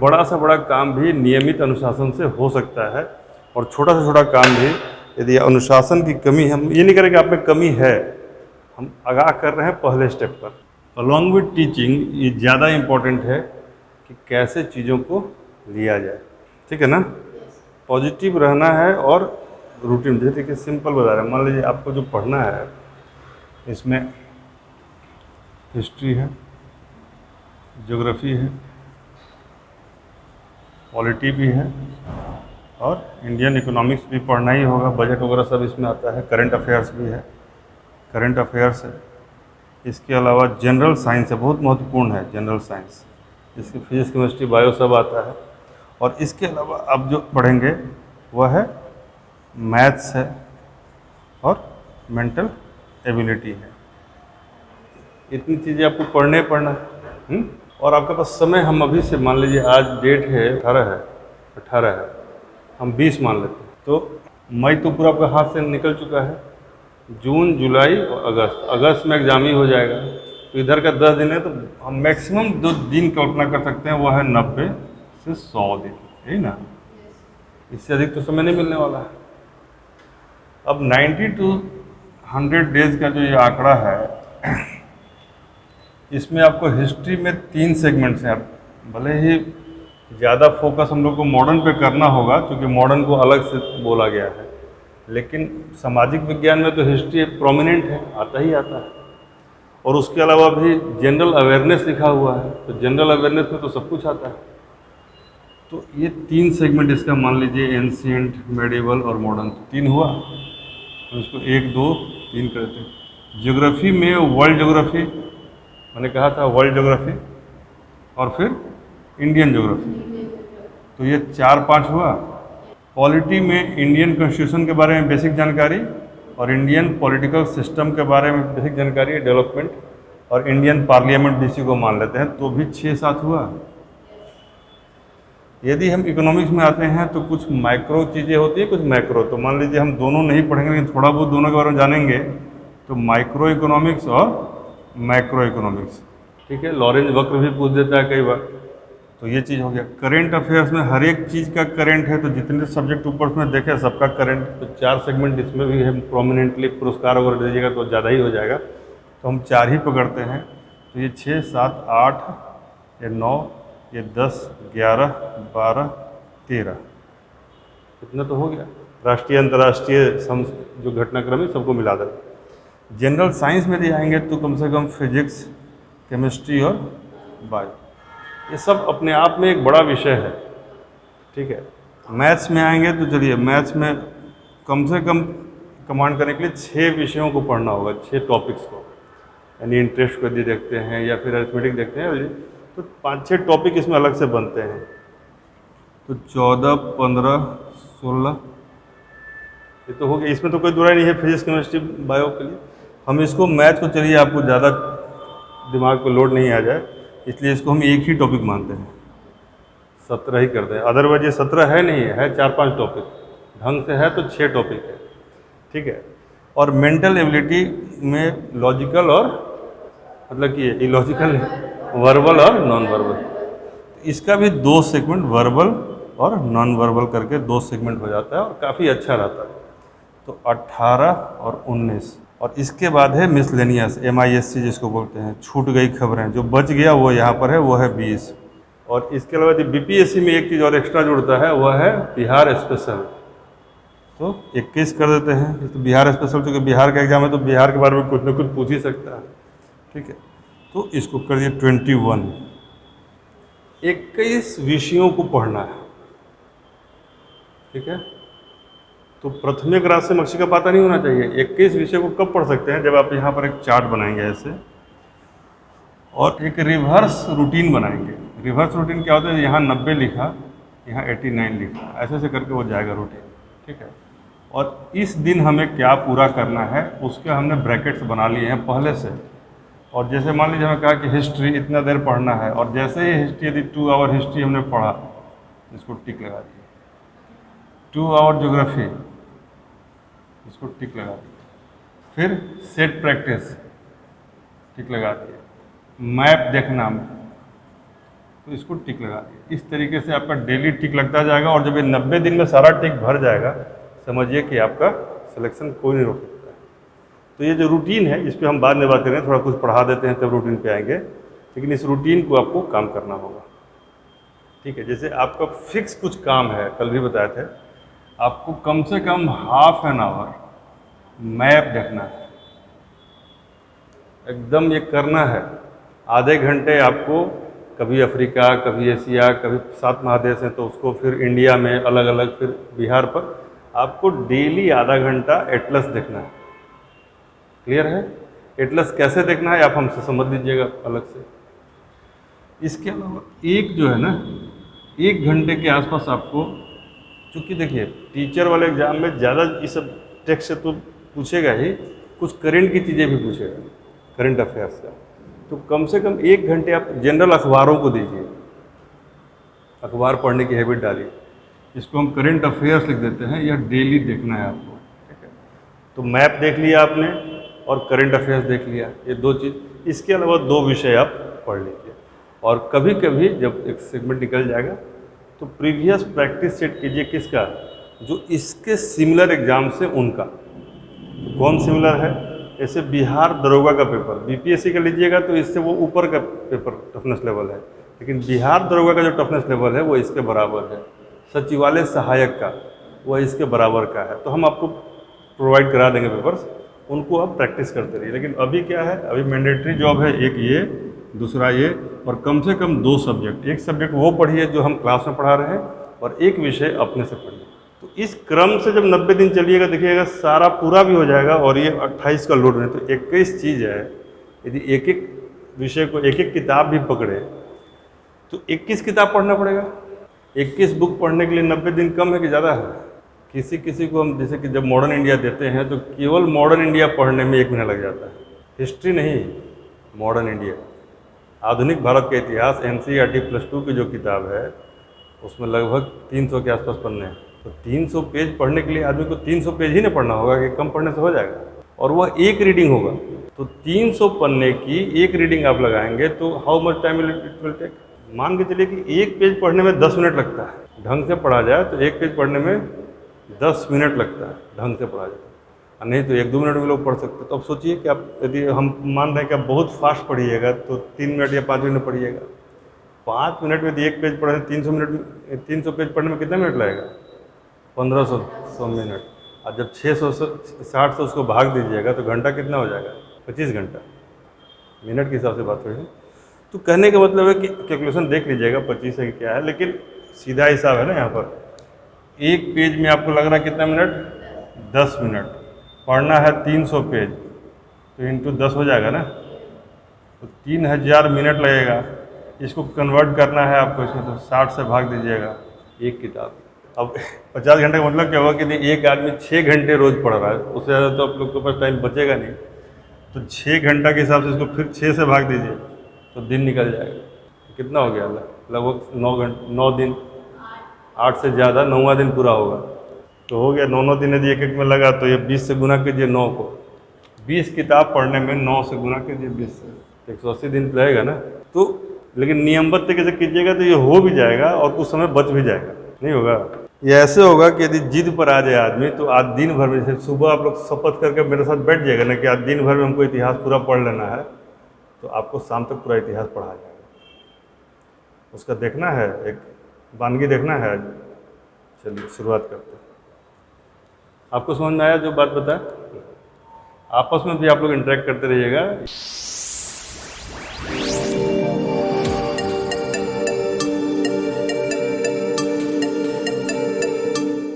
बड़ा से बड़ा काम भी नियमित अनुशासन से हो सकता है, और छोटा से छोटा काम भी यदि अनुशासन की कमी, हम ये नहीं करें कि आप में कमी है, हम आगाह कर रहे हैं पहले स्टेप पर। अलॉन्ग विथ टीचिंग ये ज़्यादा इम्पोर्टेंट है कि कैसे चीज़ों को लिया जाए, ठीक है ना। पॉजिटिव रहना है और रूटीन, जैसे देखिए सिंपल बता रहे हैं, मान लीजिए आपको जो पढ़ना है इसमें हिस्ट्री है, ज्योग्राफी है, पॉलिटी भी है, और इंडियन इकोनॉमिक्स भी पढ़ना ही होगा, बजट वगैरह सब इसमें आता है, करंट अफेयर्स भी है, करंट अफेयर्स है। इसके अलावा जनरल साइंस है, बहुत महत्वपूर्ण है जनरल साइंस, इसके फिजिक्स केमिस्ट्री बायो सब आता है। और इसके अलावा आप जो पढ़ेंगे वह है मैथ्स है और मेंटल एबिलिटी है। इतनी चीज़ें आपको पढ़ना है। और आपके पास समय, हम अभी से मान लीजिए आज डेट है 18 है, हम 20 मान लेते हैं, तो मई तो पूरा आपका हाथ से निकल चुका है, जून जुलाई और अगस्त में एग्जाम ही हो जाएगा, तो इधर का 10 दिन है, तो हम मैक्सिमम 2 दिन कल्पना कर सकते हैं, वह है 90 से 100 दिन, यही ना, इससे अधिक तो समय नहीं मिलने वाला है। अब 90 to 100 डेज का जो ये आंकड़ा है, इसमें आपको हिस्ट्री में 3 सेगमेंट्स हैं। भले ही ज़्यादा फोकस हम लोग को मॉडर्न पे करना होगा, क्योंकि मॉडर्न को अलग से बोला गया है, लेकिन सामाजिक विज्ञान में तो हिस्ट्री प्रोमिनेंट है, आता ही आता है। और उसके अलावा भी जनरल अवेयरनेस लिखा हुआ है, तो जनरल अवेयरनेस में तो सब कुछ आता है। तो ये 3 सेगमेंट इसका मान लीजिए, एंशिएंट, मेडिवल और मॉडर्न, तो 3 हुआ, हम इसको 1 2 3 करते हैं। ज्योग्राफी में वर्ल्ड ज्योग्राफी, मैंने कहा था वर्ल्ड ज्योग्राफी, और फिर इंडियन ज्योग्राफी, तो ये 4-5 हुआ। पॉलिटी में इंडियन कॉन्स्टिट्यूशन के बारे में बेसिक जानकारी, और इंडियन पॉलिटिकल सिस्टम के बारे में बेसिक जानकारी, डेवलपमेंट, और इंडियन पार्लियामेंट डीसी को मान लेते हैं, तो भी 6-7 हुआ। यदि हम इकोनॉमिक्स में आते हैं तो कुछ माइक्रो चीज़ें होती है, कुछ मैक्रो। तो मान लीजिए हम दोनों नहीं पढ़ेंगे, लेकिन थोड़ा बहुत दोनों के बारे में जानेंगे, तो माइक्रो इकोनॉमिक्स और मैक्रो इकोनॉमिक्स, ठीक है। लॉरेंज वक्र भी पूछ देता है कई बार, तो ये चीज़ हो गया। करेंट अफेयर्स में हर एक चीज़ का करंट है, तो जितने सब्जेक्ट ऊपर में देखे सबका करंट, तो 4 सेगमेंट इसमें भी हम प्रोमिनेंटली पुरस्कार वगैरह दीजिएगा तो ज़्यादा ही हो जाएगा, तो हम 4 ही पकड़ते हैं। तो ये 6 7 8, ये 9, ये 10 11 12 13, इतना तो हो गया। राष्ट्रीय अंतर्राष्ट्रीय जो घटनाक्रम है सबको मिला दें। जनरल साइंस में यदि आएंगे तो कम से कम फिजिक्स, केमिस्ट्री और बायो, ये सब अपने आप में एक बड़ा विषय है, ठीक है। मैथ्स में आएंगे तो चलिए, मैथ्स में कम से कम कमांड करने के लिए 6 विषयों को पढ़ना होगा, 6 टॉपिक्स को, यानी इंटरेस्ट को यदि देखते हैं या फिर अरिथमेटिक देखते हैं, तो 5-6 टॉपिक इसमें अलग से बनते हैं। तो 14 15 16 ये तो हो गया, इसमें तो कोई दुराई नहीं है फिजिक्स केमिस्ट्री बायो के लिए। हम इसको मैथ को, चलिए आपको ज़्यादा दिमाग पे लोड नहीं आ जाए, इसलिए इसको हम एक ही टॉपिक मानते हैं, 17 ही करते हैं। अदरवाइज ये 17 है नहीं है, 4-5 टॉपिक ढंग से है तो 6 टॉपिक है, ठीक है। और मेंटल एबिलिटी में लॉजिकल और मतलब कि इलॉजिकल, वर्बल और नॉन वर्बल, इसका भी 2 सेगमेंट, वर्बल और नॉन वर्बल करके 2 सेगमेंट हो जाता है, और काफ़ी अच्छा रहता है। तो 18 और 19, और इसके बाद है मिसलेनियस, MISC जिसको बोलते हैं, छूट गई खबरें, जो बच गया वो यहाँ पर है, वो है 20। और इसके अलावा जो BPSC में एक चीज़ और एक्स्ट्रा जुड़ता है, वह है बिहार स्पेशल, तो 21 कर देते हैं। तो बिहार स्पेशल, चूँकि बिहार का एग्जाम है तो बिहार के बारे में कुछ ना कुछ पूछ ही सकता है, ठीक है। तो इसको कर दिए 21। 21 विषयों को पढ़ना है, ठीक है। तो प्रथमिक राशि मक्षी का पता नहीं होना चाहिए। 21 विषय को कब पढ़ सकते हैं, जब आप यहाँ पर एक चार्ट बनाएंगे ऐसे, और एक रिवर्स रूटीन बनाएंगे। रिवर्स रूटीन क्या होता है, यहाँ 90 लिखा, यहाँ 89 लिखा, ऐसे ऐसे करके वो जाएगा रूटीन, ठीक है। और इस दिन हमें क्या पूरा करना है उसके हमने ब्रैकेट्स बना लिए हैं पहले से। और जैसे मान लीजिए हमें कहा कि हिस्ट्री इतना देर पढ़ना है, और जैसे ही हिस्ट्री, यदि 2 आवर हिस्ट्री हमने पढ़ा, इसको टिक लगा दिया। 2 आवर ज्योग्राफी, इसको टिक लगा दिया। फिर सेट प्रैक्टिस, टिक लगा दिया। मैप देखना, तो इसको टिक लगा दिया। इस तरीके से आपका डेली टिक लगता जाएगा, और जब ये 90 दिन में सारा टिक भर जाएगा, समझिए कि आपका सिलेक्शन कोई नहीं रोक सकता है। तो ये जो रूटीन है, इस पर हम बाद में बात करेंगे, थोड़ा कुछ पढ़ा देते हैं तब रूटीन पे आएंगे, लेकिन इस रूटीन को आपको काम करना होगा, ठीक है। जैसे आपका फिक्स कुछ काम है, कल भी बताए थे, आपको कम से कम हाफ एन आवर मैप देखना है, एकदम ये करना है। आधे घंटे आपको कभी अफ्रीका, कभी एशिया, कभी 7 महादेश हैं तो उसको, फिर इंडिया में अलग अलग, फिर बिहार पर, आपको डेली आधा घंटा एटलस देखना है। क्लियर है? एटलस कैसे देखना है आप हमसे समझ लीजिएगा अलग से। इसके अलावा एक जो है ना, 1 घंटे के आसपास आपको, चूँकि देखिए टीचर वाले एग्जाम में ज़्यादा ये सब टेक्स्ट से तो पूछेगा ही, कुछ करंट की चीज़ें भी पूछेगा, करंट अफेयर्स का, तो कम से कम 1 घंटे आप जनरल अखबारों को दीजिए, अखबार पढ़ने की हैबिट डालिए। इसको हम करंट अफेयर्स लिख देते हैं, यह डेली देखना है आपको, ठीक है। तो मैप देख लिया आपने और करंट अफेयर्स देख लिया, ये 2 चीज़। इसके अलावा 2 विषय आप पढ़ लीजिए, और कभी कभी जब एक सेगमेंट निकल जाएगा तो प्रीवियस प्रैक्टिस सेट कीजिए, किसका, जो इसके सिमिलर एग्जाम से उनका। तो कौन सिमिलर है? जैसे बिहार दरोगा का पेपर बीपीएससी का लीजिएगा तो इससे वो ऊपर का पेपर टफनेस लेवल है, लेकिन बिहार दरोगा का जो टफनेस लेवल है वो इसके बराबर है। सचिवालय सहायक का वो इसके बराबर का है। तो हम आपको प्रोवाइड करा देंगे पेपर्स, उनको आप प्रैक्टिस करते रहिए। लेकिन अभी क्या है, अभी मैंडेटरी जॉब है, एक ये, दूसरा ये, और कम से कम 2 सब्जेक्ट, एक सब्जेक्ट वो पढ़िए जो हम क्लास में पढ़ा रहे हैं, और एक विषय अपने से पढ़िए। तो इस क्रम से जब 90 दिन चलिएगा, देखिएगा सारा पूरा भी हो जाएगा, और ये 28 का लोड है, तो 21 चीज़ है। यदि एक एक विषय को, एक एक किताब भी पकड़े तो 21 किताब पढ़ना पड़ेगा। 21 बुक पढ़ने के लिए 90 दिन कम है कि ज़्यादा है? किसी को हम, जैसे कि जब मॉडर्न इंडिया देते हैं तो केवल मॉडर्न इंडिया पढ़ने में 1 महीना लग जाता है। हिस्ट्री नहीं, मॉडर्न इंडिया, आधुनिक भारत का इतिहास, NCERT +2 की जो किताब है उसमें लगभग 300 के आसपास पन्ने हैं। तो 300 पेज पढ़ने के लिए आदमी को 300 पेज ही नहीं पढ़ना होगा कि कम पढ़ने से हो जाएगा, और वह एक रीडिंग होगा। तो 300 पन्ने की एक रीडिंग आप लगाएंगे तो how much time it will take? मान के चलिए कि एक पेज पढ़ने में 10 मिनट लगता है, ढंग से पढ़ा जाए तो एक पेज पढ़ने में 10 मिनट लगता है, ढंग से पढ़ा जाए, और नहीं तो 1-2 मिनट में लोग पढ़ सकते हैं। तो अब सोचिए कि आप, यदि हम मान रहे हैं कि आप बहुत फास्ट पढ़िएगा तो 3 मिनट या 5 मिनट पढ़िएगा। 5 मिनट में एक पेज पढ़े, 300 पेज पढ़ने में कितना मिनट लगेगा? 1500 मिनट। और जब 660 से उसको भाग दीजिएगा तो घंटा कितना हो जाएगा? 25 घंटा। मिनट के हिसाब से बात करें तो कहने का मतलब है कि कैलकुलेशन देख लीजिएगा 25 है कि क्या है, लेकिन सीधा हिसाब है ना। यहाँ पर एक पेज में आपको लग रहा है कितना मिनट? 10 मिनट। पढ़ना है 300 पेज तो इंटू 10 हो जाएगा ना, तो 3000 मिनट लगेगा। इसको कन्वर्ट करना है आपको, इसमें तो 60 से भाग दीजिएगा एक किताब। अब 50 घंटे का मतलब क्या होगा कि एक आदमी 6 घंटे रोज़ पढ़ रहा है, उससे ज़्यादा तो आप लोग के पास टाइम बचेगा नहीं। तो 6 घंटा के हिसाब से इसको फिर 6 से भाग दीजिए तो दिन निकल जाएगा। कितना हो गया? लगभग 9 दिन, 8 से ज़्यादा, 9वां दिन पूरा होगा तो हो गया। 9 दिन यदि एक में लगा तो ये 20 से गुना कीजिए 9 को। 20 किताब पढ़ने में 9 से गुना कीजिए 20 से, 180 दिन लगेगा ना। तो लेकिन नियमबद्ध तरीके से कीजिएगा तो ये हो भी जाएगा और कुछ समय बच भी जाएगा। नहीं होगा? ये ऐसे होगा कि यदि जिद पर आ जाए आदमी तो आज दिन भर में, जैसे सुबह आप लोग शपथ करके मेरे साथ बैठ जाएगा ना कि आज दिन भर में हमको इतिहास पूरा पढ़ लेना है, तो आपको शाम तक पूरा इतिहास पढ़ा जाएगा। उसका देखना है, एक वानगी देखना है। चलिए शुरुआत करते हैं। आपको समझ में आया जो बात बताया? आपस में भी आप लोग इंटरेक्ट करते रहिएगा।